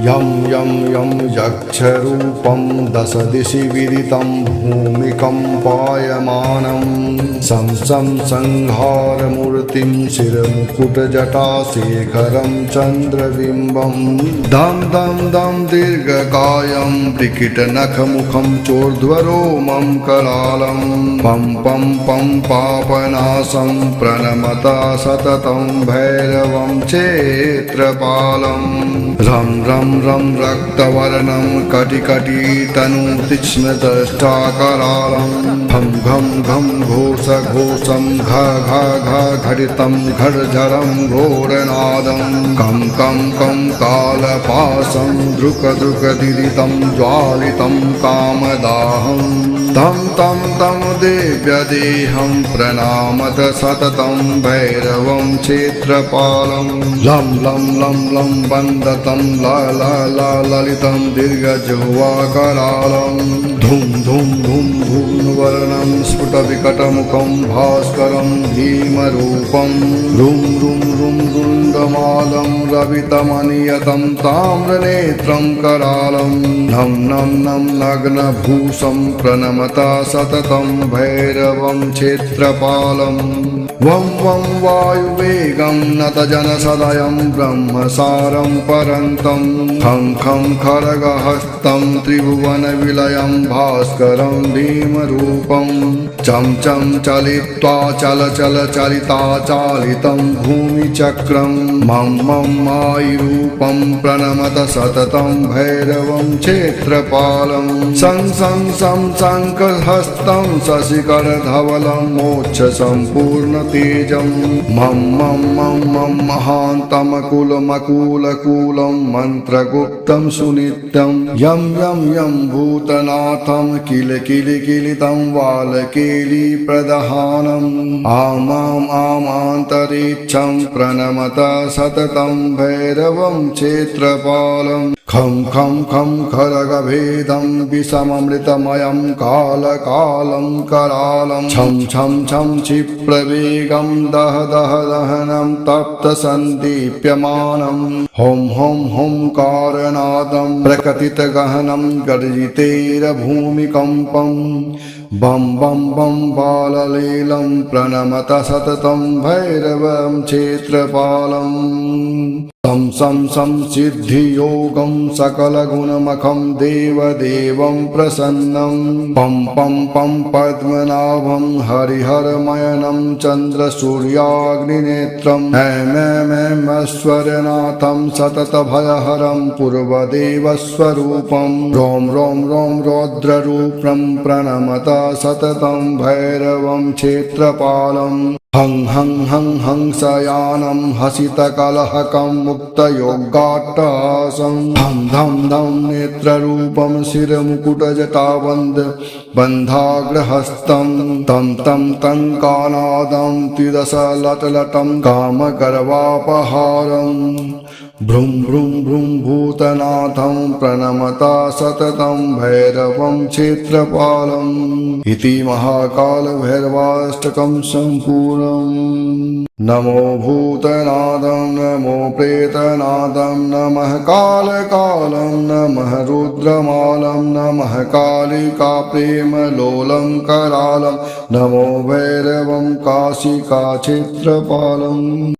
यं यं यं यक्षरूपं दशदिशि विदितं भूमिकम्पायमानं सं संहारमूर्तिं शिरमुकुटजटाशेखरं चन्द्रबिम्बं दं दं दं दीर्घकायं विकिटनखमुखं चोर्ध्वरोमं करालं पं पं पं पापनाशं प्रणमता सततं भैरवं क्षेत्रपालं रं रं रं रक्तवर्णं कटिकटितनुतीक्ष्णदष्टाकरालं घं घं घं घोषघोषं घ घ घ घटितं घर्झरं घोरनादं कं कं कं कालपाशं द्रुकद्रुकदिदितं ज्वालितं कामदाहं तं तं तं देव्यदेहं प्रणमात सततं भैरवं क्षेत्रपालं लं लं लं लं वन्दतं ला ला ला ललितं दीर्घजिह्वाकरालं धूं धूं धूं धूम्रवर्णं स्फुटविकटमुखं भास्करं भीमरूपं रुं रुं रुं रुण्डमालं रवितमनियतं ताम्रनेत्रं करालं नं नं नं नग्नभूषं प्रणमता सततं भैरवं क्षेत्रपालं वं वं वायुवेगं नतजनसदयं ब्रह्मसारं परन्तं खं खं खड्गहस्तं त्रिभुवनविलयं भास्करं भीमरूपं चं चं चलित्वा चल चल चलिता चालितं भूमिचक्रं मं मं मायिरूपं प्रणमत सततं भैरवं क्षेत्रपालं सं सं सं शङ्खहस्तं शशिकरधवलं मोक्षसम्पूर्णतेजं मं मं मं मं महान्तमकुलमकुलकुलं मन्त्रगुप्तं सुनित्यं यं यं यं भूतनाथं किलितं वालकेलिप्रदहानम् आमाम् आमान्तरिक्षं प्रणमता सततं भैरवं क्षेत्रपालं खं खं खं खड्गभेदं विषममृतमयं कालकालं करालं छं छं छं क्षिप्रवेगं दह दह दहनं तप्तसन्दीप्यमानं हों हों होंकारनादं प्रकटितगहनं गर्जितेरभूमिकम्पं बं बं बं बाललीलं प्रणमत सततं भैरवं क्षेत्रपालं सं सं सं सिद्धियोगं सकलगुणमखं देवदेवं प्रसन्नं पं पं पं पद्मनाभं हरिहरमयनं चन्द्रसूर्याग्निनेत्रं ऐं सततभयहरं पूर्वदेवस्वरूपं रों रों रों रौद्ररूपं प्रणमता सततं भैरवं क्षेत्रपालं हं हं हं हंसयानं हसितकलहकं मुक्तयोगाट्टहासं धं धं धं नेत्ररूपं शिरमुकुटजटाबन्धग्रहस्तं तं तं तं कानादं त्रिदशलटलटं कामगर्वापहारं भ्रूं भ्रूं भ्रूं भूतनाथं प्रणमता सततं भैरवं क्षेत्रपालम् इति महाकालभैरवाष्टकं सम्पूर्णम् नमो भूतनादं नमो प्रेतनादं नमः कालकालं नमः रुद्रमालं नमः कालिका प्रेमलोलं करालं नमो भैरवं काशिका क्षेत्रपालम्।